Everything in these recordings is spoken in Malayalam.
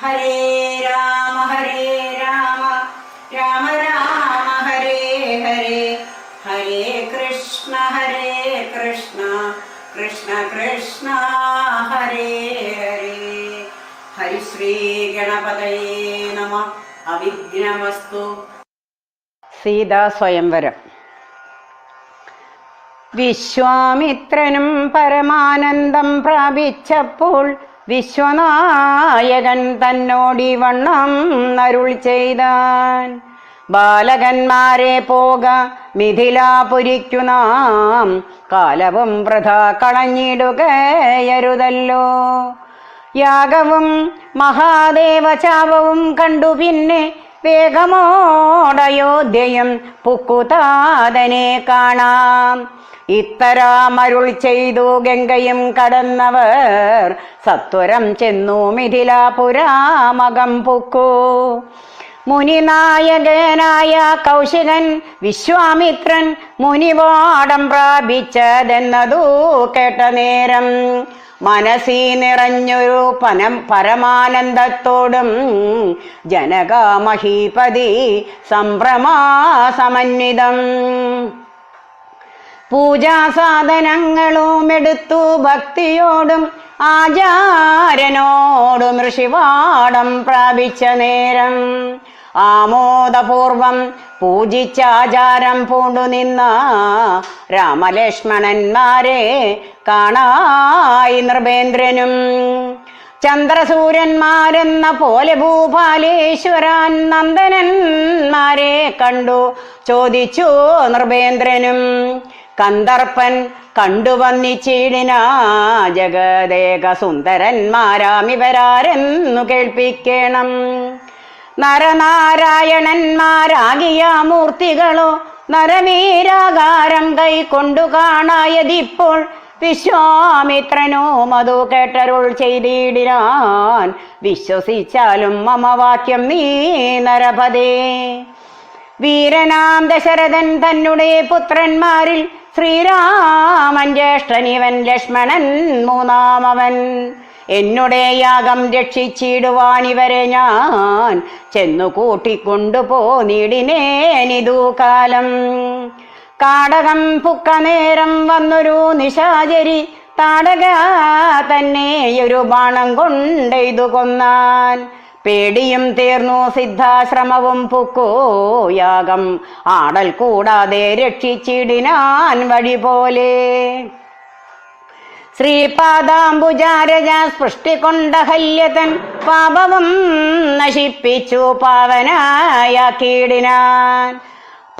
ഹരേ രാമ രാമ രാമ ഹരേ ഹരേ, ഹരേ കൃഷ്ണ കൃഷ്ണ കൃഷ്ണ ഹരേ ഹരേ. ഹരിശ്രീ ഗണപതയേ നമഃ. അവിഘ്നമസ്തു. സീതാ സ്വയംവരം. വിശ്വാമിത്രനും പരമാനന്ദം പ്രാപിച്ചപ്പോൾ വിശ്വനായകൻ തന്നോടി വണ്ണം അരുൾ ചെയ്താൻ. ബാലകന്മാരെ പോക മിഥിലാപുരിക്കു നാം, കാലവും വൃഥാ കളഞ്ഞിടുകയരുതല്ലോ. യാഗവും മഹാദേവചാപവും കണ്ടു പിന്നെ വേഗമോടയോധ്യയും പുക്കുതാതനെ കാണാം. ഇത്തരാമരുൾ ചെയ്തു ഗംഗയും കടന്നവർ സത്വരം ചെന്നു മിഥിലാപുരാമകം പുക്കു. മുനിനായകനായ കൗശികൻ വിശ്വാമിത്രൻ മുനിവാടം പ്രാപിച്ചതെന്നതു കേട്ട നേരം മനസ്സി നിറഞ്ഞൊരു പരമാനന്ദത്തോടും ജനകമഹീപതി സംഭ്രമാസമന്വിതം. പൂജാസാധനങ്ങളും എടുത്തു ഭക്തിയോടും ആചാര്യനോടും ഋഷിവാടം പ്രാപിച്ച നേരം ആമോദപൂർവം പൂജിച്ചാചാരം പൂണ്ടു നിന്ന രാമലക്ഷ്മണന്മാരെ കാണായി നൃപേന്ദ്രനും. ചന്ദ്രസൂര്യന്മാരെന്ന പോലെ ഭൂപാലേശ്വരാൻ നന്ദനന്മാരെ കണ്ടു ചോദിച്ചു നൃപേന്ദ്രനും. കന്ദർപ്പൻ കണ്ടുവന്നിച്ചിടിന ജഗദേക സുന്ദരന്മാരാമിവരാരെന്നു കേൾപ്പിക്കണം. നരനാരായണന്മാരാകിയ മൂർത്തികളോ നരവീരാകാരം കൈക്കൊണ്ടു കാണായതിപ്പോൾ വിശ്വാമിത്രനോ മധു കേട്ടരുൾ ചെയ്തിടിനാൻ. വിശ്വസിച്ചാലും മമ വാക്യം നീ നരപദേ. വീരനാം ദശരഥൻ തന്നെ പുത്രന്മാരിൽ ശ്രീരാമൻ ജ്യേഷ്ഠനിവൻ, ലക്ഷ്മണൻ മൂന്നാമവൻ. എന്നുടെ യാഗം രക്ഷിച്ചിടുവാനിവരെ ഞാൻ ചെന്നു കൂട്ടിക്കൊണ്ടുപോന്നിടിനേനിതു കാലം. കാടകം പുക്ക നേരം വന്നൊരു നിശാചരി താടക തന്നെയൊരു ബാണം കൊണ്ടെയ്തു കൊന്നാൻ. പേടിയും തീർന്നു സിദ്ധാശ്രമവും പുക്കോ യാഗം ആടൽ കൂടാതെ രക്ഷിച്ചിടിനാൻ വഴി പോലെ. ശ്രീപാദാംബുജാരജ സൃഷ്ടി കൊണ്ട ഹല്യതൻ പാപവും നശിപ്പിച്ചു പാവനായാക്കിയിടിനാൻ.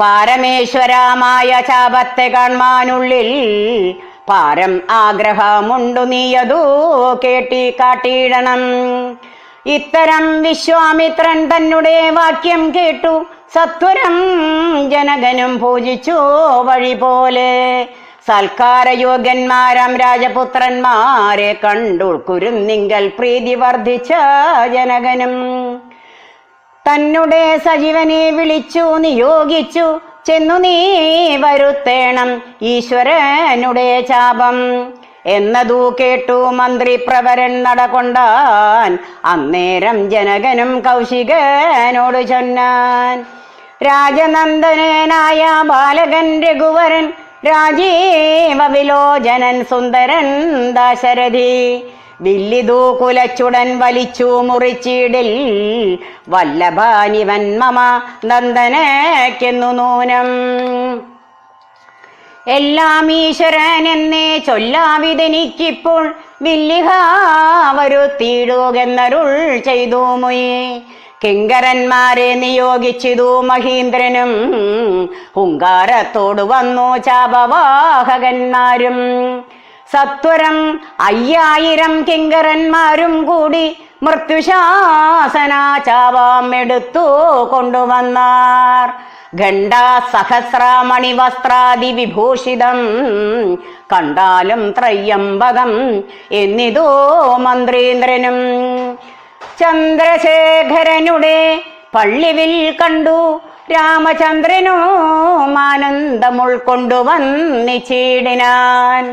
പാരമേശ്വരമായ ചാപത്തെ കാൺമാനുള്ളിൽ പാരം ആഗ്രഹമുണ്ടു, നീയതു കേട്ടി കാട്ടിയിടണം. ഇത്തരം വിശ്വാമിത്രൻ തന്നെ വാക്യം കേട്ടു സത്വരം ജനകനും പൂജിച്ചു വഴി പോലെ. സൽക്കാരയോഗ്യന്മാരാം രാജപുത്രന്മാരെ കണ്ടുൾക്കുരുന്നിങ്കൽ പ്രീതി വർദ്ധിച്ച ജനകനും തന്നെ സജീവനെ വിളിച്ചു നിയോഗിച്ചു ചെന്നു നീ വരുത്തേണം ഈശ്വരനുടെ ചാപം എന്നതു കേട്ടു മന്ത്രി പ്രവരൻ നടകൊണ്ടാൻ. അന്നേരം ജനകനും കൗശികനോട് ചൊന്നാൻ. രാജനന്ദനായ ബാലകൻ രഘുവരൻ, രാജീവ വിലോചനൻ സുന്ദരൻ ദശരഥി, വില്ലിതു കുലച്ചുടൻ വലിച്ചു മുറിച്ചിടിൽ വല്ലഭാനിവൻ മമ നന്ദനക്കെന്നു നൂനം. എല്ലാം ഈശ്വരൻ എന്നേ ചൊല്ലാവിതെനിക്കിപ്പോൾ വില്ലിഹ വരുത്തിയിടുകെന്നരുൾ ചെയ്തു മുയി. കിങ്കരന്മാരെ നിയോഗിച്ചിതു മഹീന്ദ്രനും ഹുങ്കാരത്തോട് വന്നു ചാപവാഹകന്മാരും. സത്വരം 5000 കിങ്കരന്മാരും കൂടി മൃത്യുശാസന ചാപം എടുത്തു കൊണ്ടുവന്നാർ. ഖണ്ഡാ സഹസ്രമണി വസ്ത്രാദി വിഭൂഷിതം കണ്ടാലും ത്രയംബകം എന്നിതോ മന്ത്രീന്ദ്രനും. ചന്ദ്രശേഖരനുടെ പള്ളിവിൽ കണ്ടു രാമചന്ദ്രനോ ആനന്ദം ഉൾക്കൊണ്ടുവന്നിച്ചിടിനാൻ.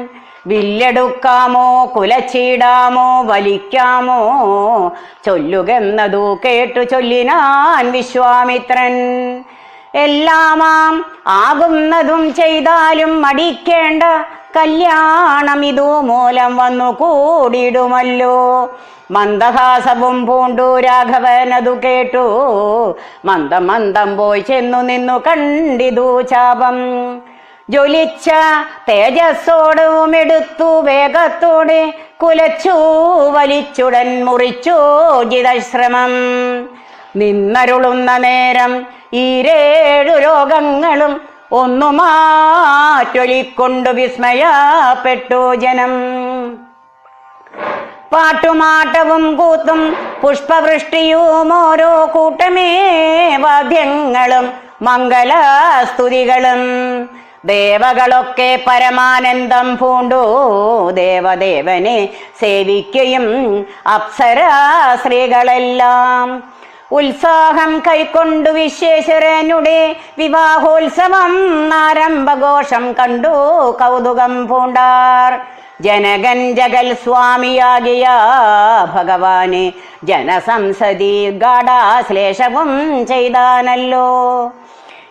വില്ലെടുക്കാമോ കുലച്ചിടാമോ വലിക്കാമോ ചൊല്ലുകെന്നതു കേട്ടു ചൊല്ലിനാൻ വിശ്വാമിത്രൻ. എല്ലാമാം ആകുന്നതും ചെയ്താലും മടിക്കേണ്ട കല്യാണം ഇതു മൂലം വന്നു കൂടിടുമല്ലോ. മന്ദഹാസവും പൂണ്ടു രാഘവനതു കേട്ടു മന്ദം മന്ദം പോയി ചെന്നു നിന്നു കണ്ടിതു ചാപം. ജ്വലിച്ച തേജസ്സോടുമെടുത്തു വേഗത്തോടെ കുലച്ചു വലിച്ചുടൻ മുറിച്ചു ജിതശ്രമം. നിന്നരുളുന്ന നേരം ഈരേഴു ലോകങ്ങളും ഒന്നു മാറ്റൊലിക്കൊണ്ടു വിസ്മയപ്പെട്ടു ജനം. പാട്ടുമാട്ടവും കൂത്തും പുഷ്പവൃഷ്ടിയും ഓരോ കൂട്ടമേ വാദ്യങ്ങളും മംഗളസ്തുതികളും. ദേവകളൊക്കെ പരമാനന്ദം പൂണ്ടു ദേവദേവനെ സേവിക്കുകയും അപ്സര സ്ത്രീകളെല്ലാം ഉത്സാഹം കൈക്കൊണ്ടു വിശ്വേശ്വരനുടെ വിവാഹോത്സവം ആരംഭഘോഷം കണ്ടു കൗതുകം പൂണ്ടാർ. ജനകൻ ജഗൽ സ്വാമിയാകിയ ഭഗവാനെ ജനസംസതി ഗാഢാശ്ലേഷവും ചെയ്താനല്ലോ.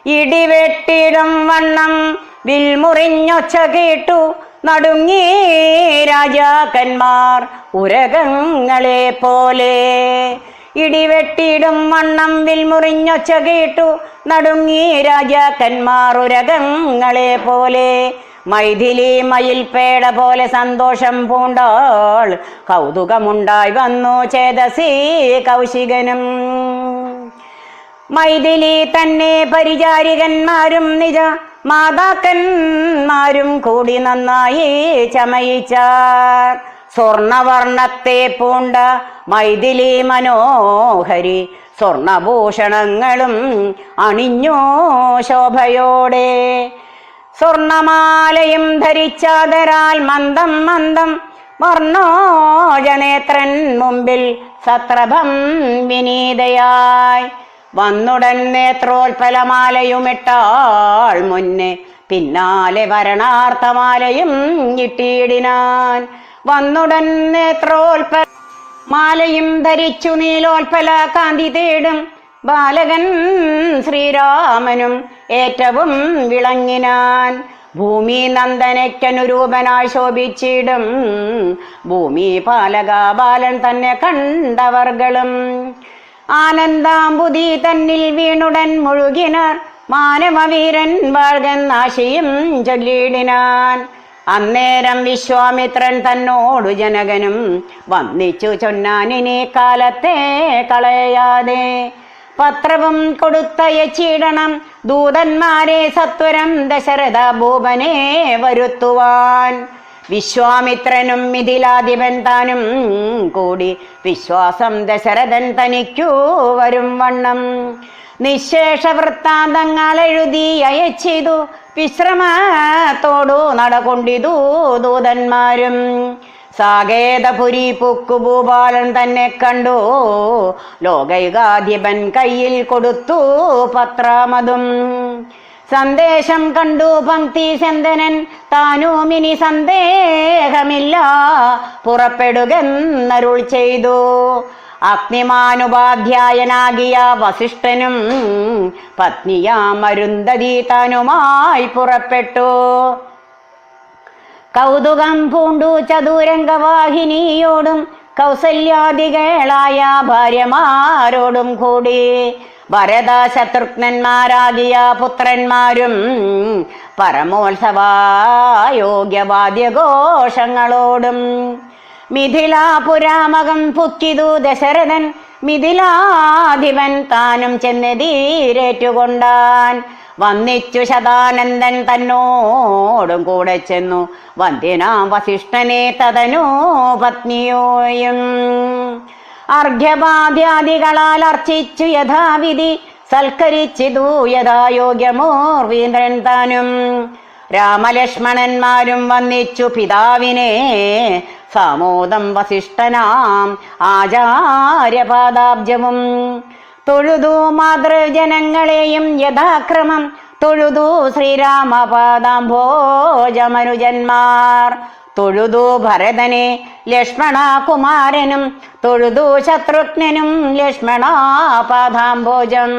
ഇടിവെട്ടിടും വണ്ണം വിൽമുറിഞ്ഞൊച്ച കേട്ടു നടുങ്ങി രാജാക്കന്മാർ ഉരകങ്ങളെ പോലെ. ഇടിവെട്ടിടും വണ്ണം വിൽമുറിഞ്ഞൊച്ച കേട്ടു നടുങ്ങി രാജാക്കന്മാർ ഉരകങ്ങളെ പോലെ. മൈഥിലി മയിൽപേട പോലെ സന്തോഷം പൂണ്ടാൾ കൗതുകമുണ്ടായി വന്നു ചേതസി കൗശികനും. മൈഥിലി തന്നെ പരിചാരികന്മാരും നിജ മാതാക്കന്മാരും കൂടി നന്നായി ചമയിച്ചാർ. സ്വർണവർണ്ണത്തെ പൂണ്ട മൈഥിലി മനോഹരി സ്വർണഭൂഷണങ്ങളും അണിഞ്ഞു ശോഭയോടെ. സ്വർണമാലയും ധരിച്ചാദരാൽ മന്ദം മന്ദം വർണ്ണോജനേത്രൻ മുമ്പിൽ സത്രഭം വിനീതയായി. വന്നുടൻ നേത്രോൽപലമാലയുമിട്ടാൾ മുന്നേ പിന്നാലെ വരണാർത്ഥമാലയും ഇട്ടിടിനാൻ. വന്നുടൻ നേത്രോൽപല മാലയും ധരിച്ചു നീലോൽപല കാന്തി തേടും ബാലകൻ ശ്രീരാമനും ഏറ്റവും വിളങ്ങിനാൻ. ഭൂമി നന്ദനയ്ക്കനുരൂപനായി ശോഭിച്ചിടും ഭൂമി പാലക ബാലൻ തന്നെ കണ്ടവർകളും. ആനന്ദാംബുതി തന്നിൽ വീണുടൻ മുഴുകിനാർ മാനവവീരൻ വാഴ്കന്നാശയും ചൊല്ലിയിടിനാൻ. അന്നേരം വിശ്വാമിത്രൻ തന്നോടു ജനകനും വന്നിച്ചു ചൊന്നാനിനെ കാലത്തെ കളയാതെ. പത്രവും കൊടുത്തയച്ചിടണം ദൂതന്മാരെ സത്വരം ദശരഥ ഭൂപനെ വരുത്തുവാൻ. വിശ്വാമിത്രനും മിഥിലാധിപൻ താനും കൂടി വിശ്വാസം ദശരഥൻ തനിക്കു വരും വണ്ണം നിശേഷ വൃത്താന്തങ്ങൾ എഴുതി അയച്ചിതു. വിശ്രമത്തോടു നടകൊണ്ടിതു ദൂതന്മാരും. സാകേതപുരി പുക്കു ഭൂപാലൻ തന്നെ കണ്ടു ലോകൈകാധിപൻ കയ്യിൽ കൊടുത്തു പത്രമതും. സന്ദേശം കണ്ടു പങ്ക്തി സെന്തനൻ താനുമിനി സന്ദേഹമില്ല പുറപ്പെടുകെന്നരുൾ ചെയ്തു. അഗ്നിമാനുപാധ്യായനാകിയ വസിഷ്ഠനും പത്നിയാം അരുന്ധതി താനുമായി പുറപ്പെട്ടു. കൗതുകം പൂണ്ടു ചതുരംഗവാഹിനിയോടും കൗസല്യാദികളായ ഭാര്യമാരോടും കൂടി ഭരത ശത്രുഘ്നന്മാരാകിയ പുത്രന്മാരും പരമോത്സവായോഗ്യവാദ്യഘോഷങ്ങളോടും മിഥിലാപുരാമകം പുക്കിതു ദശരഥൻ. മിഥിലാധിപൻ താനും ചെന്നെതിരേറ്റുകൊണ്ടാൻ. വന്നിച്ചു ശതാനന്ദൻ തന്നോടും കൂടെ ചെന്നു വന്ധ്യനാം വസിഷ്ഠനെ തതനു പത്നിയോയും. അർഘ്യപാദ്യാദികളാൽ അർച്ചിച്ചു യഥാവിധി സൽക്കരിച്ചിതു യഥായോഗ്യമോർവീന്ദ്രൻ താനും. രാമലക്ഷ്മണന്മാരും വന്നിച്ചു പിതാവിനെ സാമോദം വസിഷ്ഠനാം ആചാര്യപാദാബ്ജവും. തൊഴുതു മാതൃജനങ്ങളെയും യഥാക്രമം തൊഴുതു ശ്രീരാമപാദാംഭോജമനുജന്മാർ. തൊഴുതു ഭരതനെ ലക്ഷ്മണകുമാരനും തൊഴുതു ശത്രുഘ്നനും ലക്ഷ്മണാപാദാംബോജം.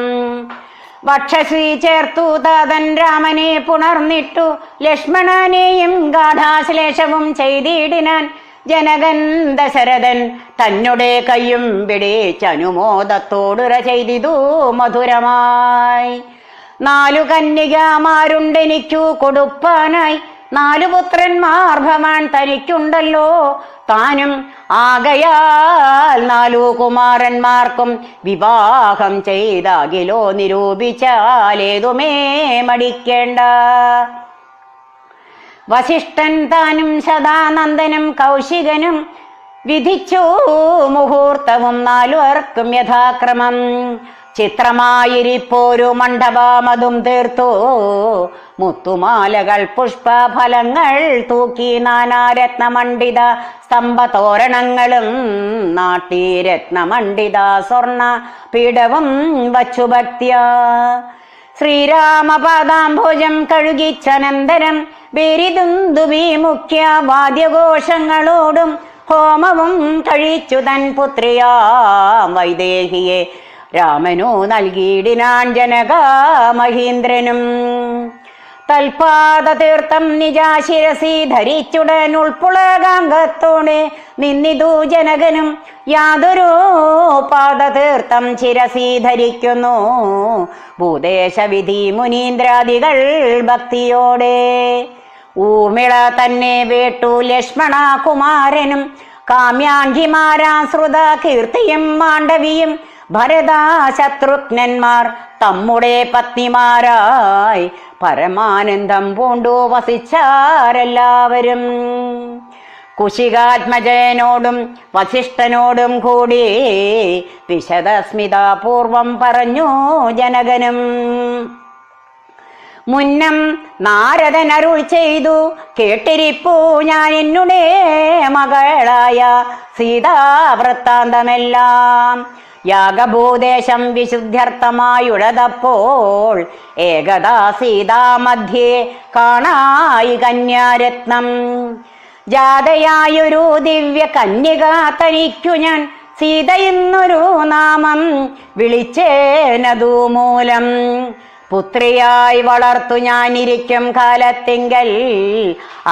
വക്ഷശ്രീ ചേർത്തു താതൻ രാമനെ പുണർന്നിട്ടു ലക്ഷ്മണനെയും ഗാഠാശ്ലേഷവും ചെയ്തിടിനാൻ. ജനകൻ ദശരഥൻ തന്നുടെ കയ്യും പിടിച്ചനുമോദത്തോടുറ ചെയ്തിതു മധുരമായി. 4 കന്യകമാരുണ്ടെനിക്കു കൊടുപ്പാനായി, 4 പുത്രന്മാർ ഭവാൻ തനിക്കുണ്ടല്ലോ താനും. ആകയാൽ 4 കുമാരന്മാർക്കും വിവാഹം ചെയ്താകിലോ നിരൂപിച്ചാലേതുമേ മടിക്കേണ്ട. വസിഷ്ഠൻ താനും ശതാനന്ദനും കൗശികനും വിധിച്ചു മുഹൂർത്തവും 4 പേർക്കും യഥാക്രമം. ചിത്രമായിരിപ്പോരു മണ്ഡപമതും തീർത്തു, മുത്തുമാലകൾ പുഷ്പഫലങ്ങൾ തൂക്കി, നാനാരത്നമണ്ഡിത സ്തംഭതോരണങ്ങളും നാട്ടി രത്നമണ്ഡിത സ്വർണ പീഠവും വച്ചു ഭക്ത്യാ. ശ്രീരാമപാദാംഭോജം കഴുകിച്ചനന്തരം ബേരിദുന്ദുഭി മുഖ്യ വാദ്യഘോഷങ്ങളോടും ഹോമവും കഴിച്ചു തൻ പുത്രിയാം വൈദേഹിയെ രാമനു നൽകിയിടിനാൻ ജനക മഹീന്ദ്രനും. തൽപാദ തീർത്ഥം നിജാശിരസി ധരിച്ചുടൻ ഉൾപ്പുളകാംഗത്തോടെ നിന്നിതു ജനകനും. യാതൊരു പാദതീർത്ഥം ശിരസി ധരിക്കുന്നു ഭൂദേശവിധി മുനീന്ദ്രാദികൾ ഭക്തിയോടെ. ഊർമിള തന്നെ വേട്ടു ലക്ഷ്മണകുമാരനും കാമ്യാംഗിമാരാശ്രുത കീർത്തിയും മാണ്ഡവിയും ഭരതാ ശത്രുഘ്നന്മാർ തമ്മുടെ പത്നിമാരായി പരമാനന്ദം പൂണ്ടു വസിച്ചാരെല്ലാവരും. കുശികാത്മജനോടും വസിഷ്ഠനോടും കൂടി വിശദസ്മിതാപൂർവം പറഞ്ഞു ജനകനും. മുന്നം നാരദൻ അരുൾ ചെയ്തു കേട്ടിരിപ്പൂ ഞാൻ എന്നുടെ മകളായ സീതാവൃത്താന്തമെല്ലാം. യാഗഭൂദേശം വിശുദ്ധ്യർത്ഥമായുഴതപ്പോൾ ഏകദാ സീതാമധ്യേ കാണായി കന്യാരത്നം. ജാതയായൊരു ദിവ്യ കന്യക തനിക്കു ഞാൻ സീതയെന്നൊരു നാമം വിളിച്ചേനതു മൂലം. പുത്രിയായി വളർത്തു ഞാനിരിക്കും കാലത്തിങ്കൽ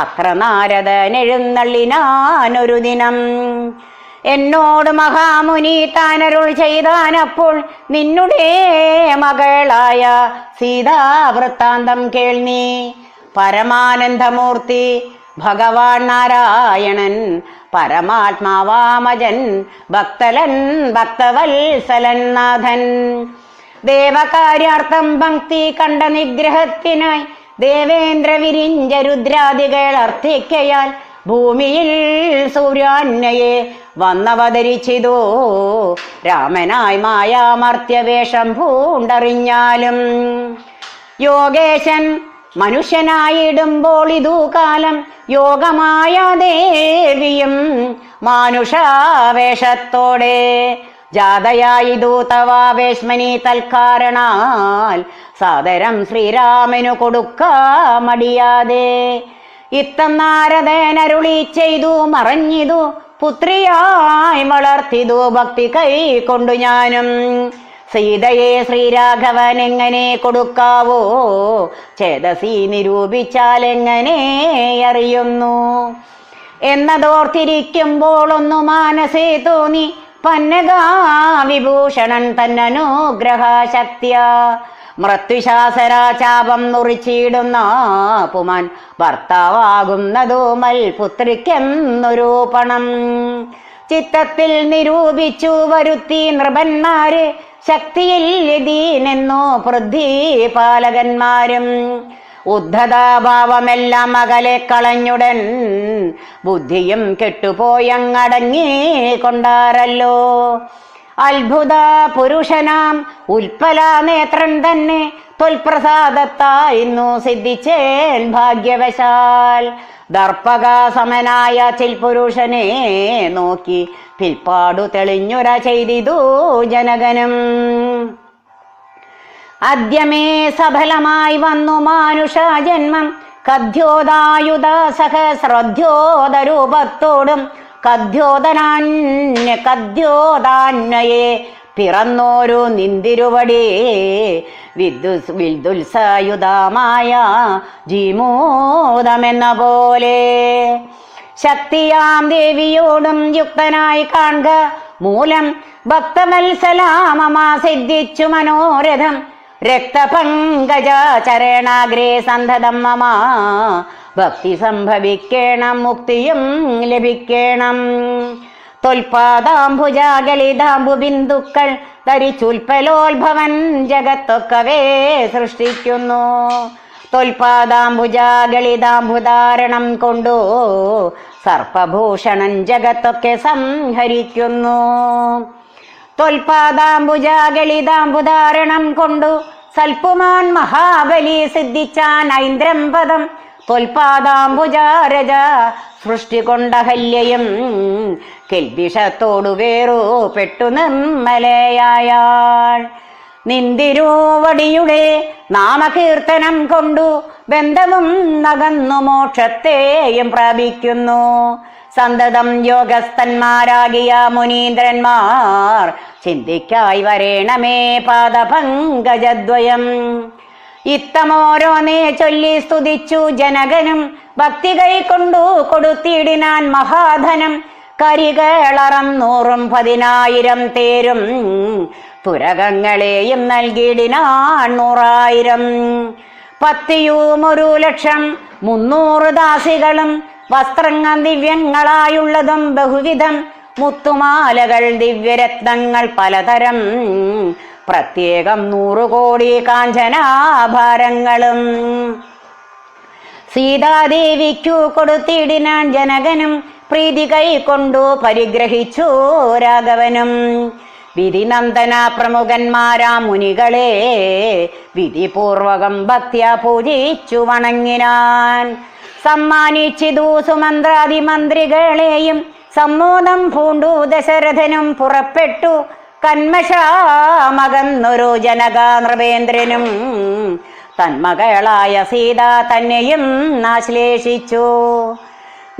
അത്ര നാരദൻ എഴുന്നള്ളിനാനൊരു ദിനം. എന്നോട് മഹാമുനി താനരുൾ ചെയ്താനപ്പോൾ നിന്നുടെ മകളായ സീതാവൃത്താന്തം കേൾനീ. പരമാനന്ദമൂർത്തി ഭഗവാൻ നാരായണൻ പരമാത്മാവാമജൻ ഭക്തലൻ ഭക്തവത്സലൻ നാഥൻ. ദേവകാര്യാർത്ഥം ഭക്തി കണ്ട നിഗ്രഹത്തിനായി ദേവേന്ദ്ര വിരിഞ്ച രുദ്രാദികൾ അർത്ഥിക്കയാൽ ഭൂമിയിൽ സൂര്യാന്യയെ വന്നവതരിച്ചിതോ രാമനായി മായാമർത്യവേഷം പൂണ്ടറിഞ്ഞാലും. യോഗേശൻ മനുഷ്യനായിടുമ്പോൾ ഇതു കാലം യോഗമായ ദേവിയും മാനുഷാവേഷത്തോടെ ജാതയായിതു തവാവേശ്മനി തൽക്കാരണാൽ സാദരം ശ്രീരാമനു കൊടുക്കാമടിയാതെ. ഇത്തം നാരദനരുളി ചെയ്തു മറഞ്ഞിതു പുത്രിയായി വളർത്തിതു ഭക്തി കൈക്കൊണ്ടു ഞാനും. സീതയെ ശ്രീരാഘവൻ എങ്ങനെ കൊടുക്കാവോ ചേതസി നിരൂപിച്ചാൽ എങ്ങനെ അറിയുന്നു എന്നതോർത്തിരിക്കുമ്പോൾ ഒന്നു മാനസേ തോന്നി പന്നകാ വിഭൂഷണൻ തന്നനുഗ്രഹ ശക്തിയ. മൃത്യുശാസരാചാപം മുറിച്ചിടുന്ന പുമാൻ ഭർത്താവാകുന്നതു മൽപുത്രിക്കെന്നൊരു പണം ചിത്തത്തിൽ നിരൂപിച്ചു വരുത്തി നൃപന്മാര്. ശക്തിയിൽ യതീനെന്നോ പൃഥ്വിപാലകന്മാരും ഉദ്ധതാഭാവമെല്ലാം അകലെ കളഞ്ഞുടൻ ബുദ്ധിയും കെട്ടുപോയങ്ങടങ്ങി കൊണ്ടാരല്ലോ. അത്ഭുത പുരുഷനാം ഉൽപ്പല നേത്രൻ തന്നെ തൊൽപ്രസാദത്തായിരുന്നു സിദ്ധിച്ചേൻ ഭാഗ്യവശാൽ. ദർപ്പക സമനായ ചിൽപുരുഷനെ നോക്കി പിൽപ്പാടു തെളിഞ്ഞുര ചെയ്തിതു ജനകനും. അദ്യമേ സഫലമായി വന്നു മാനുഷ ജന്മം കദ്യോദായുധ സഹസ്രദ്യോതരൂപത്തോടും കദ്യോതാന്വയെ പിറന്നോരു നിന്തിരുവടി വിദ്യുത്സായുധമായ ജീമൂതമെന്ന പോലെ ശക്തിയാം ദേവിയോടും യുക്തനായി കാണുക മൂലം ഭക്തവത്സലാമമാ സിദ്ധിച്ചു മനോരഥം രക്തപങ്കജ ചരണാഗ്രേ സന്തതം മമ ഭക്തി സംഭവിക്കണം മുക്തിയും ലഭിക്കണം തൊൽപാദാംബുജാഗളിതാംബു ബിന്ദുക്കൾ ധരിച്ചുൽപ്പലോത്ഭവൻ ജഗത്തൊക്കവേ സൃഷ്ടിക്കുന്നു തൊൽപാദാംബുജാഗളിതാംബുധാരണം കൊണ്ടു സർപ്പഭൂഷണൻ ജഗത്തൊക്കെ സംഹരിക്കുന്നു തൊൽപാദാംബുജാഗളിതാംബുധാരണം കൊണ്ടു സൽപുമാൻ മഹാബലി സിദ്ധിച്ചാൻ ഐന്ദ്രം പദം തൊൽപാദാംബുജാരജ സൃഷ്ടി കൊണ്ടഹല്യയും കെൽബിഷത്തോടു വേറുപെട്ടു നിർമ്മലയായാൾ നിന്തിരുവടിയുടെ നാമകീർത്തനം കൊണ്ടു ബന്ധവും നകന്നു മോക്ഷത്തെയും പ്രാപിക്കുന്നു സന്തതം യോഗസ്ഥന്മാരാകിയ മുനീന്ദ്രന്മാർ ചിന്തിക്കായി വരേണമേ പാദപങ്കജദ്വയം ഇത്തമോരോന്നേ ചൊല്ലി സ്തുതിച്ചു ജനകനും ഭക്തി കൈക്കൊണ്ടു കൊടുത്തിടിനാൻ മഹാധനം കരികളറം 100,000 തേരും തുരകങ്ങളെയും നൽകിയിടിനാൻ 100,000 പത്തിയും 1,00,300 ദാസികളും വസ്ത്രങ്ങൾ ദിവ്യങ്ങളായുള്ളതും ബഹുവിധം മുത്തുമാലകൾ ദിവ്യരത്നങ്ങൾ പലതരം പ്രത്യേകം 100 കോടി കാഞ്ചനാഭാരങ്ങളും സീതാദേവിക്കു കൊടുത്തിടിനാൻ ജനകനും പ്രീതി കൈക്കൊണ്ടു പരിഗ്രഹിച്ചു രാഘവനും വിധിനന്ദന പ്രമുഖന്മാരാ മുനികളെ വിധിപൂർവകം ഭക്ത്യാ പൂജിച്ചു വണങ്ങിനാൻ സമ്മാനിച്ചിതു സുമന്ത്രാദി മന്ത്രികളെയും സമ്മോദം പൂണ്ടു ദശരഥനും പുറപ്പെട്ടു കന്മഷാമകന്നൊരു ജനക നൃപേന്ദ്രനും തന്മകളായ സീത തന്നെയും ആശ്ലേഷിച്ചു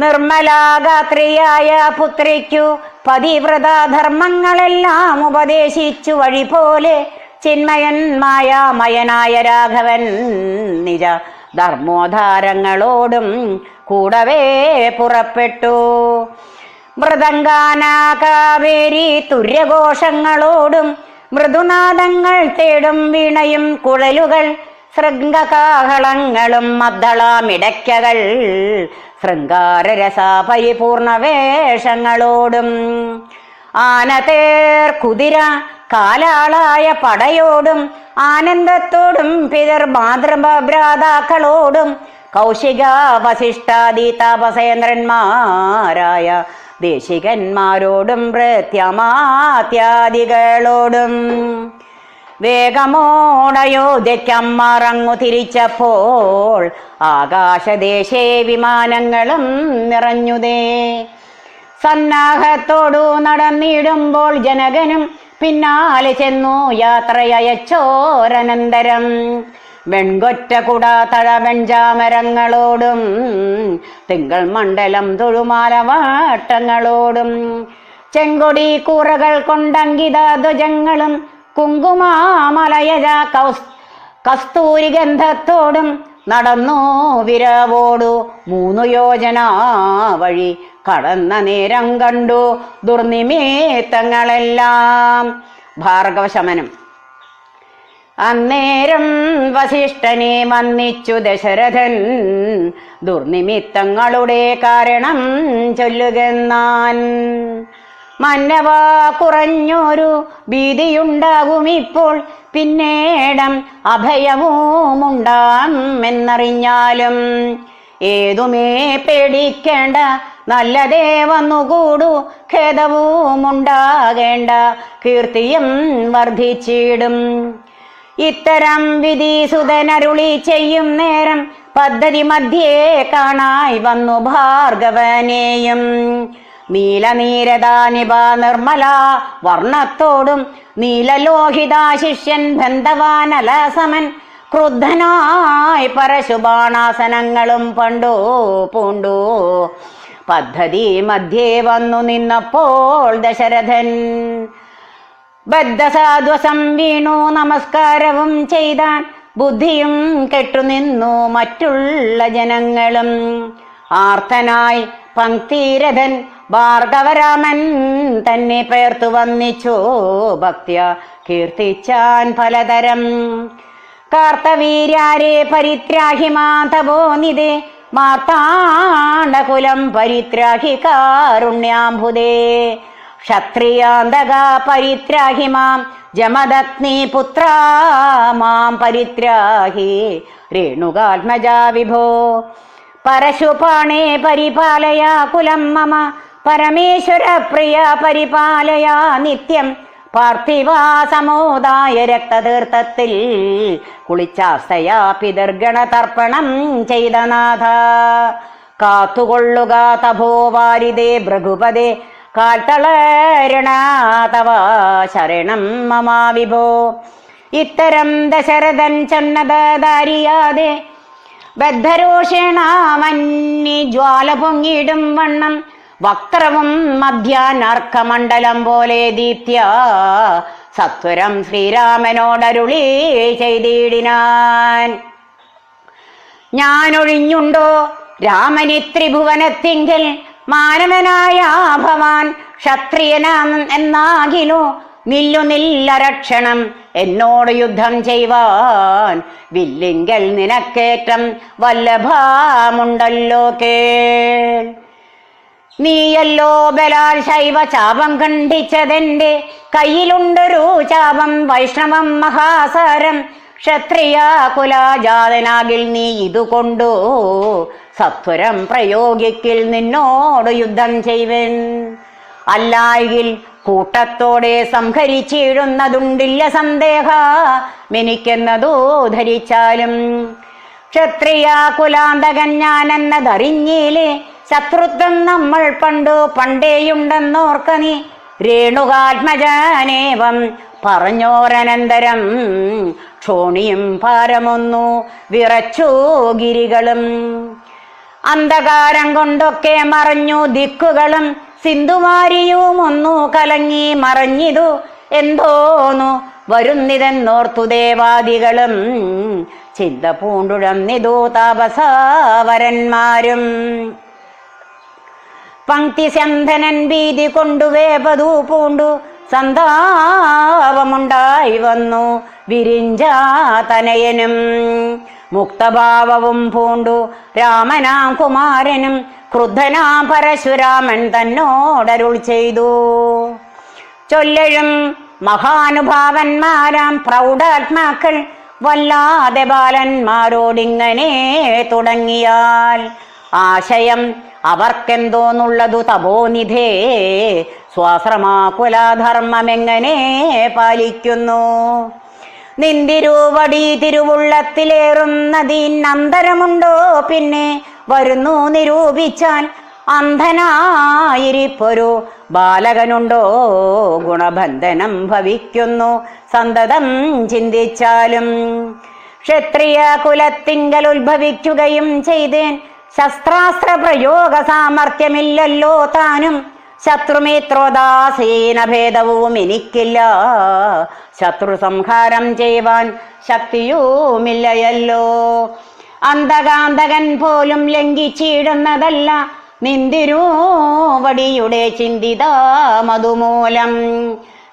നിർമ്മലാഗാത്രിയായ പുത്രിക്കു പതിവ്രത ധർമ്മങ്ങളെല്ലാം ഉപദേശിച്ചു വഴി പോലെ ചിന്മയൻ മായാമയനായ രാഘവൻ നിജ ധർമ്മോദ്ധാരങ്ങളോടും കൂടവേ പുറപ്പെട്ടു മൃദംഗാന കാവേരി തുര്യഘോഷങ്ങളോടും മൃദുനാദങ്ങൾ തേടും വീണയും കുഴലുകൾ ശൃംഗകാഹളങ്ങളും മദ്ദളമിടയ്ക്കകൾ ശൃംഗാരരസ പരിപൂർണ വേഷങ്ങളോടും ആനതേർ കുതിര കാലാളായ പടയോടും ആനന്ദത്തോടും പിതർ മാതൃഭ്രാതാക്കളോടും കൗശിക വസിഷ്ഠാദി താപസേന്ദ്രന്മാരായ ദേശികന്മാരോടും പ്രത്യമാത്യാദികളോടും വേഗമോടയോധ്യക്കമ്മറങ്ങു തിരിച്ചപ്പോൾ ആകാശദേശേ വിമാനങ്ങളും നിറഞ്ഞുതേ സന്നാഹത്തോടു നടന്നിടുമ്പോൾ ജനകനും പിന്നാലെ ചെന്നു യാത്രയച്ചോരനന്തരം വെൺകൊറ്റ കുട തഴവെഞ്ചാമരങ്ങളോടും തിങ്കൾ മണ്ഡലം തൊഴുമാലവാട്ടങ്ങളോടും ചെങ്കൊടി കൂറകൾ കൊണ്ടങ്കിത ധ്വജങ്ങളും കുങ്കുമാമലയജ കസ്തൂരി ഗന്ധത്തോടും നടന്നു വിരവോടു 3 യോജന വഴി കടന്ന നേരം കണ്ടു ദുർനിമിത്തങ്ങളെല്ലാം ഭാർഗവശമനം അന്നേരം വസിഷ്ഠനെ വന്നിച്ചു ദശരഥൻ ദുർനിമിത്തങ്ങളുടെ കാരണം ചൊല്ലുകെന്നാൻ മന്നവ കുറഞ്ഞൊരു ഭീതിയുണ്ടാകും ഇപ്പോൾ പിന്നേടം അഭയവുമുണ്ടാം എന്നറിഞ്ഞാലും ഏതുമേ പേടിക്കേണ്ട നല്ലതേ വന്നുകൂടു ഖേദവുമുണ്ടാകേണ്ട കീർത്തിയും വർദ്ധിച്ചിടും ഇത്തരം വിധിസുതനരുളി ചെയ്യും നേരം പദ്ധതി മധ്യേ കാണായി വന്നു ഭാർഗവനെയും നീലനീരദാനിപ നിർമ്മല വർണ്ണത്തോടും നീലലോഹിത ശിഷ്യൻ ബന്ധവാനലസമൻ ക്രുദ്ധനായി പരശുബാണാസനങ്ങളും പൂണ്ടു. പദ്ധതി മധ്യേ വന്നു നിന്നപ്പോൾ ദശരഥൻ ബദ്ധസാധ്വസം വീണു നമസ്കാരവും ചെയ്താൻ. ബുദ്ധിയും കെട്ടുനിന്നു മറ്റുള്ള ജനങ്ങളും. ആർത്തനായി പങ്ക്തിരഥൻ ഭാർഗവരാമൻ തന്നെ പേർത്തു വന്നിച്ചു. ഭക്ത്യ കീർത്തിച്ചാൻ പലതരം. കാർത്തവീര്യാരെ പരിത്രാഹി മാധവോ നിധേ മാർത്താണ്ഡകുലം പരിത്രാഹി കാരുണ്യാംബുദേ. ക്ഷത്രിയാന്തക പരിത്രാഹി മാം ജമദഗ്നി പുത്ര മാം പരിത്രാഹി രേണുകാത്മജാ വിഭോ. പരശുപാണേ പരിപാലയ കുലം മമ പരമേശ്വര പ്രിയ പരിപാലയ നിത്യം. പാർത്ഥിവാ സമോദായ രക്തതീർത്ഥത്തിൽ കുളിച്ചാസ്തയാ പിതർഗണ തർപ്പണം ചെയ്ത നാഥ. കാത്തുകൊള്ളുക തപോവാരിതേ ഭൃഗുപദേ കാൽത്തളരണ തവ ശരണം മമാ വിഭോ. ഇത്തരം ദശരഥൻ ചന്നതധാരിയാതെ ബദ്ധരോഷേണ മന്നി ജ്വാല പൊങ്ങിടും വണ്ണം വക്രവും മധ്യാനർക്കമണ്ഡലം പോലെ ദീപ്യ സത്വരം ശ്രീരാമനോടരുളി ചെയ്തിടിനാൻ. ഞാനൊഴിഞ്ഞുണ്ടോ രാമനി ത്രിഭുവനത്തിങ്കിൽ മാനവനായ ഭവാൻ ക്ഷത്രിയനാം എന്നാകിലോ നില്ലരക്ഷണം എന്നോട് യുദ്ധം ചെയ്വാൻ. വില്ലിങ്കൽ നിനക്കേറ്റം വല്ലഭമുണ്ടല്ലോ കേൾ. നീയല്ലോ ബലാൽ ശൈവ ചാപം ഖണ്ഡിച്ചതെന്റെ കയ്യിലുണ്ടൊരു ചാപം വൈഷ്ണവം മഹാസാരം. ക്ഷത്രിയ കുലജാതനാകിൽ നീ ഇതുകൊണ്ടു സത്വരം പ്രയോഗിക്കിൽ നിന്നോട് യുദ്ധം ചെയ്വൻ. അല്ലായിൽ കൂട്ടത്തോടെ സംഹരിച്ചിടുന്നതുണ്ടില്ല സന്ദേഹ മെനിക്കെന്നതോ ധരിച്ചാലും. ക്ഷത്രിയ കുലാന്തകൻ ഞാനെന്നതറിഞ്ഞില്ലേ ശത്രുത്വം നമ്മൾ പണ്ടേയുണ്ടെന്നോർക്ക നീ. രേണുകാത്മജാനേവം പറഞ്ഞോരനന്തരം ക്ഷോണിയും ഭാരമൊന്നു വിറച്ചു ഗിരികളും. അന്ധകാരം കൊണ്ടൊക്കെ മറഞ്ഞു ദിക്കുകളും സിന്ധുമാരിയും ഒന്നു കലങ്ങി മറഞ്ഞിതു എന്തോന്നു വരുന്നിതെന്നോർത്തു ദേവാദികളും. ചിന്ത പൂണ്ടുഴന്നിതു താപസവരന്മാരും. പങ്ക്തി സന്ധനൻ ഭീതി കൊണ്ടു വേപതു പൂണ്ടു സന്താപമുണ്ടായി വന്നു വിരിഞ്ചാതനയനും. മുക്തഭാവവും പൂണ്ടു രാമനാം കുമാരനും ക്രുദ്ധനാം പരശുരാമൻ തന്നോടരുൾ ചെയ്തു. ചൊല്ലഴും മഹാനുഭാവന്മാരാം പ്രൗഢാത്മാക്കൾ വല്ലാതെ ബാലന്മാരോടിങ്ങനെ തുടങ്ങിയാൽ. ആശയം അവർക്കെന്തോന്നുള്ളതു തപോനിധേ സ്വാശ്രമാകുലധർമ്മമെങ്ങനെ പാലിക്കുന്നു. നിന്തിരുവടി തിരുവുള്ളത്തിലേറുന്നതിനന്തരമുണ്ടോ പിന്നെ വരുന്നു നിരൂപിച്ചാൽ. അന്ധനായിരിപ്പൊരു ബാലകനുണ്ടോ ഗുണബന്ധനം ഭവിക്കുന്നു സന്തതം ചിന്തിച്ചാലും. ക്ഷത്രിയ കുലത്തിങ്കൽ ഉത്ഭവിക്കുകയും ചെയ്തേൻ ശസ്ത്രാസ്ത്ര പ്രയോഗ സാമർഥ്യമില്ലല്ലോ താനും. ശത്രുമിത്രോദാസീന ഭേദവും എനിക്കില്ല ശത്രു സംഹാരം ചെയ്യുവാൻ ശക്തിയുമില്ലയല്ലോ. അന്തകാന്തകൻ പോലും ലംഘിച്ചിടുന്നതല്ല നിന്തിരുവടിയുടെ ചിന്തിത മധുമൂലം.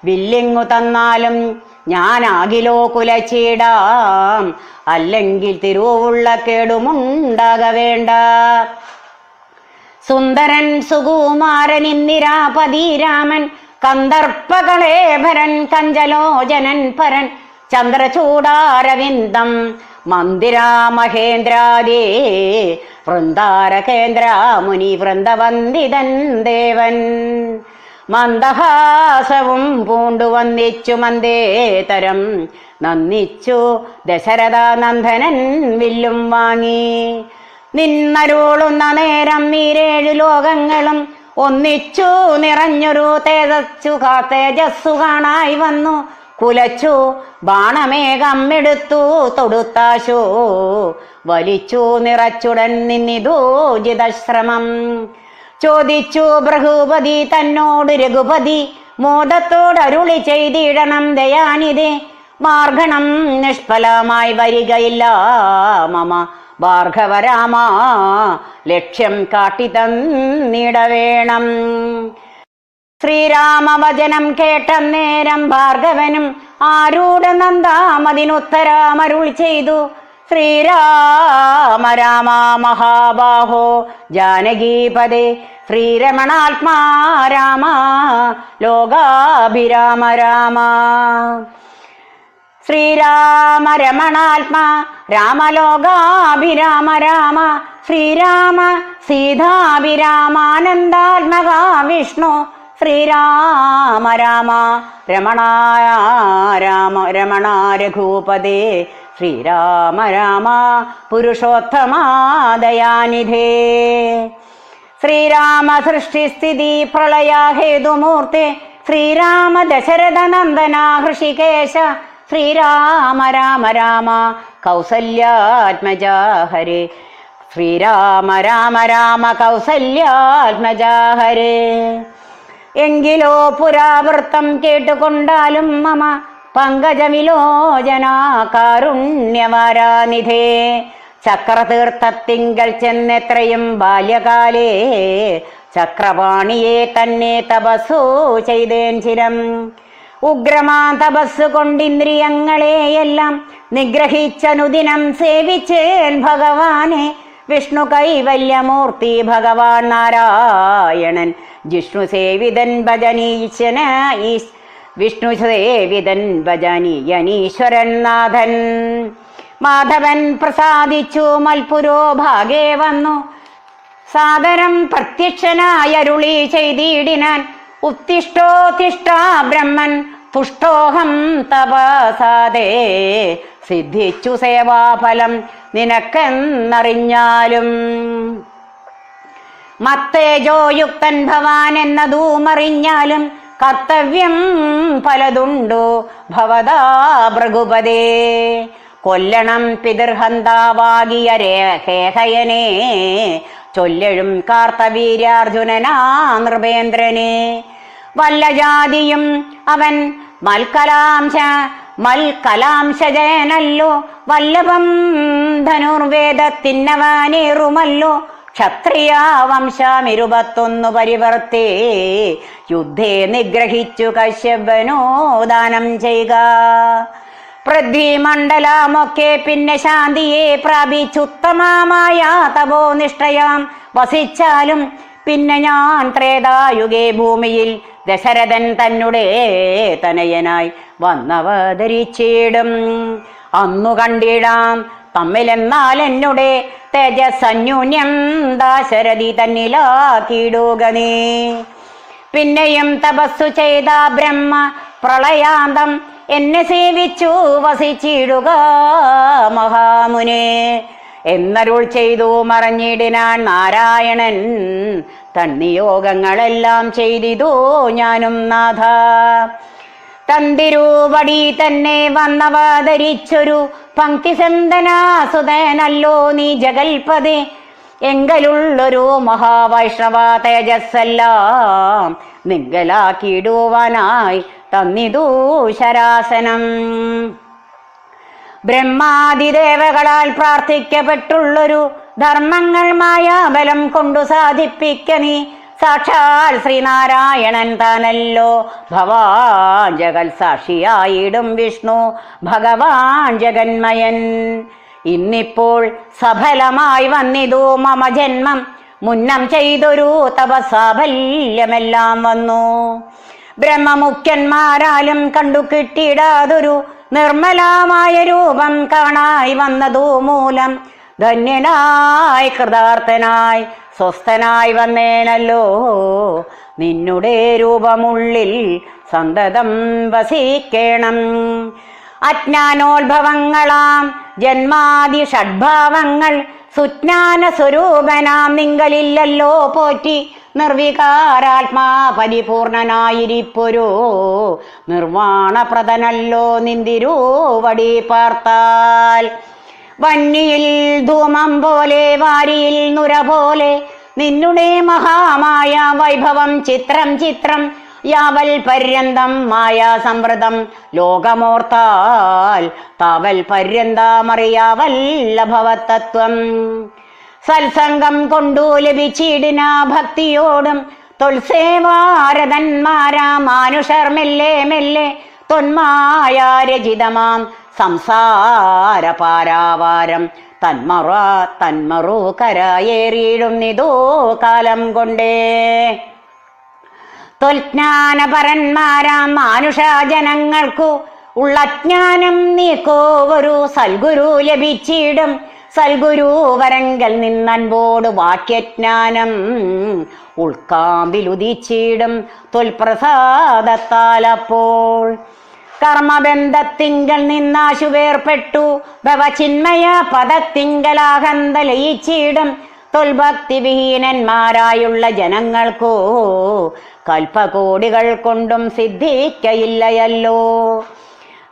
വില്ലിങ്ങു തന്നാലും ഞാനാകിലോ കുലച്ചിടാം അല്ലെങ്കിൽ തിരുവുള്ള കേടുമുണ്ടാക വേണ്ട. സുന്ദരൻ സുകുമാരൻ ഇന്ദിരാപതി രാമൻ കന്ദർപ്പകളേഭരൻ കഞ്ചലോചനൻ പരൻ ചന്ദ്രചൂടാരവിന്ദം മന്ദിരാ മഹേന്ദ്രാദേ വൃന്ദാരകേന്ദ്ര മുനി വൃന്ദവന്ദിതൻ ദേവൻ. മന്ദഹാസവും പൂണ്ടു വന്നിച്ചു മന്ദേതരം നന്ദിച്ചു ദശരഥ നന്ദനൻ വില്ലും വാങ്ങി. നിന്നരുളുന്ന നേരം ഈരേഴു ലോകങ്ങളും ഒന്നിച്ചു നിറഞ്ഞൊരു തേജസ്സു കാണായി വന്നു. കുലച്ചു ബാണമേകമ്മെടുത്തു തൊടുത്താശു വലിച്ചു നിറച്ചുടൻ നിന്നിതു ജിതശ്രമം. ചോദിച്ചു ഭൃഗുപതി തന്നോട് രഘുപതി മോദത്തോടരുളി ചെയ്തിടണം ദയാനിധേ. മാർഗണം നിഷ്ഫലമായി വരികയില്ല മമ ഭാർഗവരാമ, ലക്ഷ്യം കാട്ടിത്തന്നിടവേണം. ശ്രീരാമവചനം കേട്ടന്നേരം ഭാർഗവനും ആരൂഢനന്ദാമതിനുത്തരാമരുൾ ചെയ്തു. ശ്രീരാമ രാമ മഹാബാഹോ ജാനകീപദേ, ശ്രീരമണാത്മാ രാമ ലോകാഭിരാമ രാമ. ശ്രീരാമ രമണാത്മാ രാമലോകാഭിരാമ രാമ. ശ്രീരാമ സീതാഭിരാമാനന്ദാത്മക വിഷ്ണു. ശ്രീരാമ രാമ രമണായ രാമ രമണ രഘുപദേ. ശ്രീരാമ രാമ പുരുഷോത്തമാ ദയാനിധേ. ശ്രീരാമ സൃഷ്ടിസ്ഥിതി പ്രളയ ഹേതുമൂർത്തെ. ശ്രീരാമ ദശരഥ നന്ദന ഹൃഷികേശ. ശ്രീരാമ രാമ രാമ കൗസല്യാത്മജ ഹരേ. ശ്രീരാമ രാമ രാമ കൗസല്യാത്മജ ഹരേ. എങ്കിലോ പുരാവൃത്തം കേട്ടുകൊണ്ടാലും മമ പങ്കജവിലോചന കാരുണ്യവാരാനിധേ. ചക്രതീർത്ഥത്തിങ്കൽ ചെന്നെത്രയും ബാല്യകാലേ ചക്രപാണിയെ തന്നെ തപസ്സു ചെയ്തേൻ ചിരം. ഉഗ്രമാ തപസ് കൊണ്ടിന്ദ്രിയങ്ങളെയെല്ലാം നിഗ്രഹിച്ചനുദിനം സേവിച്ചേൻ ഭഗവാനെ. വിഷ്ണു കൈവല്യമൂർത്തി ഭഗവാൻ നാരായണൻ ജിഷ്ണു സേവിതൻ ഭജനീശന. വിഷ്ണു സേവിതൻ ഭജനീയനീശ്വരൻ നാഥൻ. മാധവൻ പ്രസാദിച്ചു മൽപുരോ ഭാഗേ വന്നു. സാദരം പ്രത്യക്ഷനായരുളി ചെയ്തിടിനാൻ. ഉത്തിഷ്ഠോത്തിഷ്ഠ ബ്രഹ്മൻ തുഷ്ടോഹം തപസാദേ. സിദ്ധിച്ചു സേവാഫലം നിനക്കെന്നറിഞ്ഞാലും. മത്തേജോയുക്തൻ ഭവാൻ എന്നതുമറിഞ്ഞാലും കർത്തവ്യം പലതുണ്ടോ ഭവതാ ഭൃഗുപദേ. കൊല്ലണം പിതൃഹന്താവാകിയ രേഖയനെ. ചൊല്ലഴും കാർത്തവീര്യാർജുനനാ നൃപേന്ദ്രനെ. വല്ല ജാതിയും അവൻ മൽക്കലാംശജനല്ലോ. വല്ലഭം ധനുർവേദത്തിന്നവനേറുമല്ലോ. ക്ഷത്രിയ വംശമിരുപത്തൊന്നു പരിവർത്തേ. യുദ്ധേ നിഗ്രഹിച്ചു കശ്യപനോ ദാനം ചെയ്യുക. പൃഥ്വിമണ്ഡലമൊക്കെ പിന്നെ ശാന്തിയെ പ്രാപിച്ചുത്തമമായ തപോനിഷ്ഠയാം വസിച്ചാലും. പിന്നെ ഞാൻ ത്രേതായുഗേ ഭൂമിയിൽ ദശരഥൻ തന്നെ തനയനായി വന്നവതരിച്ചിടും. അന്നു കണ്ടിടാം തമ്മിലെന്നാൽ എന്നുടെ തേജസന്യൂന്യം ദാശരഥി തന്നിലാക്കിയിടുക നീ. പിന്നെയും തപസ്സു ചെയ്ത ബ്രഹ്മ പ്രളയാന്തം എന്നെ സേവിച്ചു വസിച്ചിടുക മഹാമുനെ എന്നരുൾ ചെയ്തു മറഞ്ഞിടിനാൻ നാരായണൻ. തന്നിയോഗങ്ങളെല്ലാം ചെയ്തിതു ഞാനും നാഥ. തന്തിരൂപടി തന്നെ വന്നവതരിച്ചൊരു പങ്ക്തിസന്തനാസുതനല്ലോ നീ ജഗൽപദേ. എങ്കലുള്ളൊരു മഹാവൈഷ്ണവ തേജസ്സെല്ലാം നിങ്കലാക്കിയിടുവാനായി തന്നിതു ശരാസനം. ബ്രഹ്മാദിദേവകളാൽ പ്രാർത്ഥിക്കപ്പെട്ടുള്ളൊരു ധർമ്മങ്ങൾ മായാബലം കൊണ്ടു സാധിപ്പിക്ക നീ. സാക്ഷാൽ ശ്രീനാരായണൻ താനല്ലോ ഭവാൻ ജഗൽ സാക്ഷിയായിടും വിഷ്ണു ഭഗവാൻ ജഗന്മയൻ. ഇന്നിപ്പോൾ സഫലമായി വന്നിതു മമ ജന്മം. മുന്നം ചെയ്തൊരു തപസാഫല്യമെല്ലാം വന്നു. ബ്രഹ്മമുഖ്യന്മാരാലും കണ്ടു കിട്ടിയിടാതൊരു നിർമ്മലമായ രൂപം കാണായി വന്നതു മൂലം ധന്യനായി കൃതാർത്ഥനായി സ്വസ്ഥനായി വന്നേനല്ലോ. നിന്നുടെ രൂപമുള്ളിൽ സന്തതം വസിക്കേണം. അജ്ഞാനോത്ഭവങ്ങളാം ജന്മാദി ഷഡ്ഭാവങ്ങൾ സുജ്ഞാന സ്വരൂപനാം നിങ്ങളില്ലല്ലോ പോറ്റി. നിർവികാരാത്മാ പരിപൂർണനായിരിപ്പൊരു നിർവാണപ്രദനല്ലോ നിന്തിരുവടി പാർത്താൽ. വന്നിയിൽ ധൂമം പോലെ വാരിയിൽ നുര പോലെ നിന്നുടെ മഹാമായ വൈഭവം ചിത്രം ചിത്രം യാവൽ പര്യന്തം മായാ സംവൃതം ലോകമോർത്താൽ താവൽ പര്യന്തമറിയാവല്ലഭവതത്വം. സത്സംഗം കൊണ്ടു ലഭിച്ചിടിന ഭക്തിയോടും തൊൽസേവാരതന്മാരാ മാനുഷർ മെല്ലെ മെല്ലെ തൊന്മായാരചിതമാം സംസാര പാരാവാരം തന്മറു കരയേറിയിടുന്നിതോ കാലം കൊണ്ടേ. തൊൽജ്ഞാനപരന്മാരാം മാനുഷജനങ്ങൾക്കു ഉള്ള ജ്ഞാനം നീക്കോ ഒരു സൽഗുരു ലഭിച്ചിടും. സൽഗുരു വരങ്കൽ നിന്നൻപോട് വാക്യജ്ഞാനം ഉൾക്കാമ്പിലുദിച്ചിടും തൊൽപ്രസാദത്താലപ്പോൾ. കർമ്മബന്ധത്തിങ്കൽ നിന്നാശുവേർപ്പെട്ടു ഭവചിന്മയ പദത്തിങ്കലാകന്തലയിച്ചിടും തൊൽഭക്തി വിഹീനന്മാരായുള്ള ജനങ്ങൾക്കോ കൽപ്പകോടികൾ കൊണ്ടും സിദ്ധിക്കയില്ലയല്ലോ.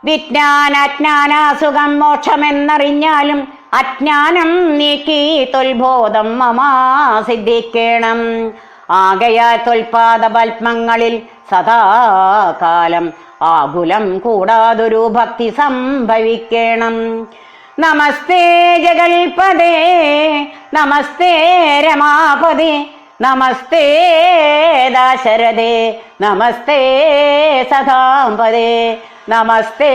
വിജ്ഞാനാജ്ഞാനാസുഖം മോക്ഷമെന്നറിഞ്ഞാലും അജ്ഞാനം നീക്കി തൊൽബോധം മമാ സിദ്ധിക്കണം. ആകയാൽ തൊൽപാദ പത്മങ്ങളിൽ സദാകാലം ആകുലം കൂടാതൊരു ഭക്തി സംഭവിക്കണം. നമസ്തേ ജഗൽപദേ നമസ്തേ രമാപദേ നമസ്തേ ദാശരഥേ നമസ്തേ സദാംപദേ നമസ്തേ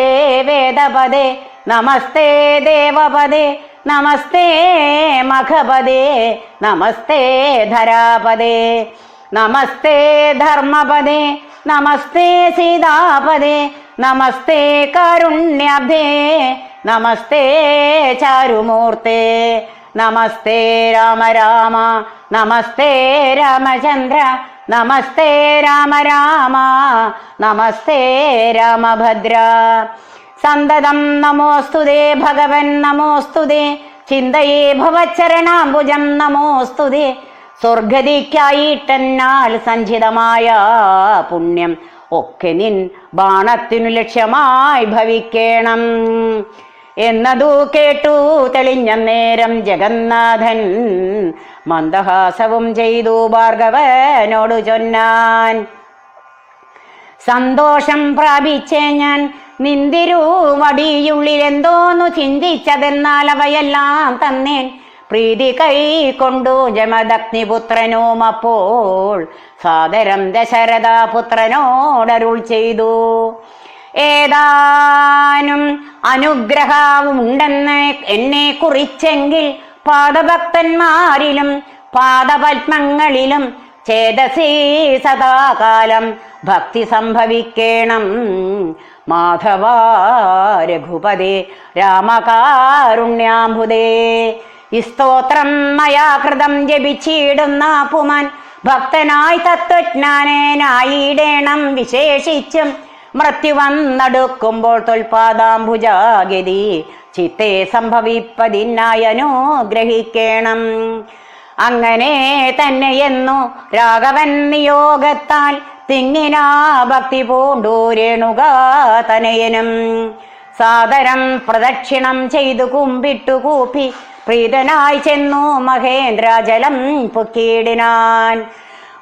വേദപദേ നമസ്തേ ദേവപദേ നമസ്തേ മഖപദേ നമസ്തേ ധരാപദേ നമസ്തേ ധർമ്മപദേ നമസ്തേ സീതാപദേ നമസ്തേ കാരുണ്യാബ്ദേ നമസ്തേ ചാരുമൂർത്തേ നമസ്തേ രാമ രാമ നമസ്തേ രാമചന്ദ്ര നമസ്തേ രാമ രാമ നമസ്തേ രാമഭദ്ര. സന്തതം നമോസ്തുതേ ഭഗവൻ നമോസ്തുതേ ചിന്തയേ ഭവച്ചരണാംബുജം നമോസ്തുതേ. സ്വർഗതിക്കായിട്ടെന്നാൽ സഞ്ചിതമായ പുണ്യം ഒക്കെ നിൻ ബാണത്തിനു ലക്ഷ്യമായി ഭവിക്കണം എന്നതു കേട്ടു തെളിഞ്ഞ നേരം ജഗന്നാഥൻ മന്ദഹാസവും ചെയ്തു ഭാർഗവനോടു ചൊന്നാൻ. സന്തോഷം പ്രാപിച്ചേ ഞാൻ നിന്തിരുവടിയുള്ളിൽ എന്തോന്നു ചിന്തിച്ചതെന്നാൽ അവയെല്ലാം തന്നേൻ. പ്രീതി കൈ കൊണ്ടു ജമദഗ്നിപുത്രനും അപ്പോൾ സാദരം ദശരഥപുത്രനോടരുൾ ചെയ്തു. ഏതാനും അനുഗ്രഹമുണ്ടെന്ന് എന്നെ കുറിച്ചെങ്കിൽ പാദഭക്തന്മാരിലും പാദപത്മങ്ങളിലും ചേതസീ സദാകാലം ഭക്തി സംഭവിക്കണം. മാധവ രഘുപതേ രാമകാരുണ്യാംബുദേ. ഈ സ്തോത്രം മയാ കൃതം ജപിച്ചിടുന്ന പുമാൻ ഭക്തനായി തത്വജ്ഞാനനായിടേണം. വിശേഷിച്ചും മൃത്യു വന്നടുക്കുമ്പോൾ തൊൽപാദാംബുജാഗതി ചിത്തേ സംഭവിപ്പതിനായി അനുഗ്രഹിക്കണം. അങ്ങനെ തന്നെയെന്നു രാഘവൻ നിയോഗത്താൽ തിങ്ങിനാ ഭക്തി പൂണ്ടു രേണുകാ തനയനും. സാദരം പ്രദക്ഷിണം ചെയ്തു കുമ്പിട്ടു കൂപ്പി പ്രീതനായി ചെന്നു മഹേന്ദ്രാജലം പൊക്കിയിടിനാൻ.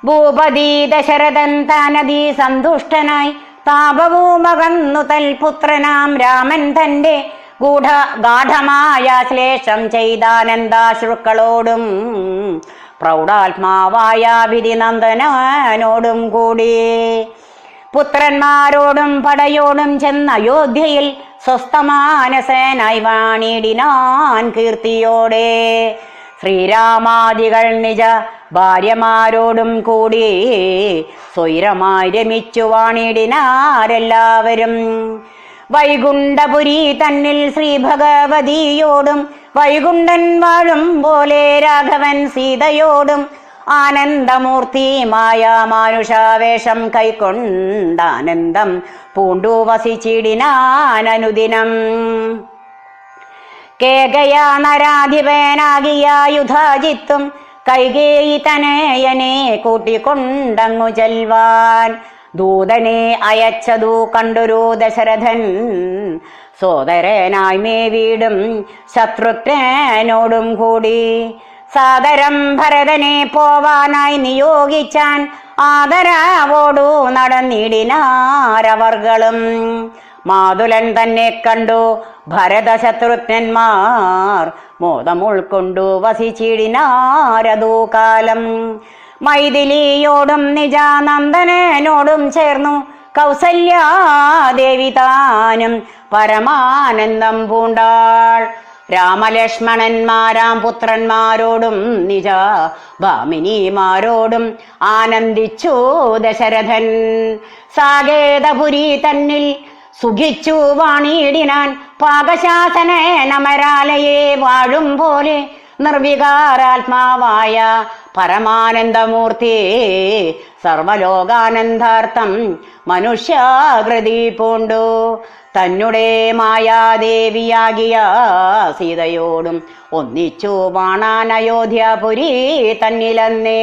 ഭൂപതി ദശരഥൻ താനതി സന്തുഷ്ടനായി താപവുമകന്നു തൽപുത്രനാം രാമൻ തന്റെ ഗാഠമായ ശ്ലേഷം ചെയ്താനന്ദാശ്രുക്കളോടും പ്രൗഢാത്മാവായ വിധിനന്ദനോടും കൂടി പുത്രന്മാരോടും പടയോടും ചെന്ന അയോധ്യയിൽ സ്വസ്ഥമാനസനായി വാണിടിനാൻ കീർത്തിയോടെ. ശ്രീരാമാദികൾ നിജ ഭാര്യമാരോടും കൂടി സ്വൈരമായി രമിച്ചു വാണിടിനാരെല്ലാവരും. വൈകുണ്ഠപുരി തന്നിൽ ശ്രീ ഭഗവതിയോടും വൈകുണ്ഠൻ വാഴും പോലെ രാഘവൻ സീതയോടും ആനന്ദമൂർത്തിമായ മാനുഷാവേഷം കൈക്കൊണ്ടാനന്ദം പൂണ്ടു വസിച്ചിടിനാനനുദിനം. കേകയ നരാധിപനാകിയ യുധാജിത്തും കൈകേയി തനയനെ കൂട്ടിക്കൊണ്ടങ്ങു ചെൽവാൻ ദൂതനെ അയച്ചതു കണ്ടൊരു ദശരഥൻ സോദരനായി മേവീടും ശത്രുഘ്നനോടും കൂടി സാദരം ഭരതനെ പോവാനായി നിയോഗിച്ചാൻ ആദരവോടു നടന്നിടിനാരവർകളും മാതുലൻ തന്നെ കണ്ടു ഭരതശത്രുഘ്നന്മാർ മോദം ഉൾക്കൊണ്ടു വസിച്ചിടിനാരതു കാലം മൈഥിലിയോടും നിജാനന്ദനോടും ചേർന്നു കൗസല്യാദേവി താനും പരമാനന്ദം പൂണ്ടാൾ രാമലക്ഷ്മണന്മാരാം പുത്രന്മാരോടും നിജ ഭാമിനിമാരോടും ആനന്ദിച്ചു ദശരഥൻ സാകേതപുരി തന്നിൽ സുഖിച്ചു വാണിയിടിനാൻ പാകശാസന നമരാലയെ വാഴും പോലെ നിർവികാരാത്മാവായ പരമാനന്ദമൂർത്തി സർവലോകാനന്ദാർത്ഥം മനുഷ്യാകൃതി പൂണ്ടു തന്നെ മായാദേവിയാകിയ സീതയോടും ഒന്നിച്ചു വാണാൻ അയോധ്യാപുരി തന്നിലന്നേ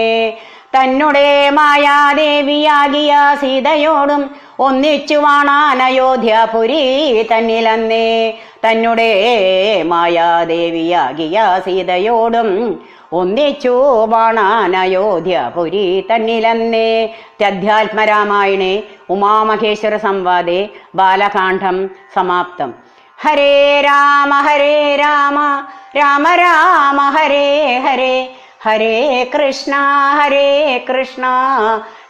തന്നെ മായാദേവിയാകിയ സീതയോടും ഒന്നിച്ചു വാണാൻ അയോധ്യാപുരി തന്നിലന്നേ തന്നെ മായാദേവിയാകിയ സീതയോടും ഒന്നിച്ചു വാണാൻ അയോധ്യാപുരി തന്നിലന്നേ. അധ്യാത്മരാമായണേ ഉമാമഹേശ്വര സംവാദേ ബാലകാണ്ഡം സമാപ്തം. ഹരേ രാമ രാമ രാമ ഹരേ ഹരേ, ഹരേ കൃഷ്ണ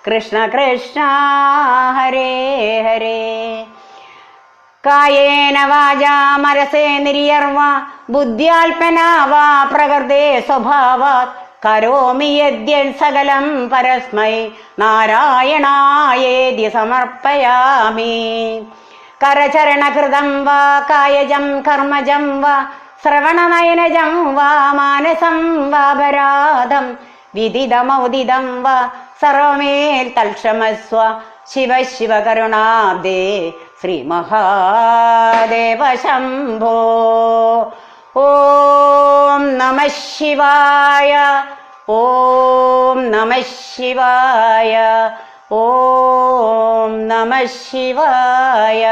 കൃഷ്ണ കൃഷ്ണ ഹരേ ഹരേ. കായേന വാചാ മനസേന്ദ്രിയർവാ ബുദ്ധ്യാൽപനാ വാ പ്രകൃതേ സ്വഭാവാത് കരോമി യദ്യത് സകലം പരസ്മൈ നാരായണായേതി സമർപ്പയാമി. കരചരണകൃതം വാ കായജം കർമ്മജം വാ ശ്രവണനയനജം വാ മാനസം വാപരാധം വിദിതമൗദിതം വാ സർവമേൽ തൽക്ഷമസ്വ ശിവ ശിവ കരുണാബ്ദേ ശ്രീ മഹാദേവ ശംഭോ. ഓം നമഃ ശിവായ, ഓം നമഃ ശിവായ, ഓം നമഃ ശിവായ.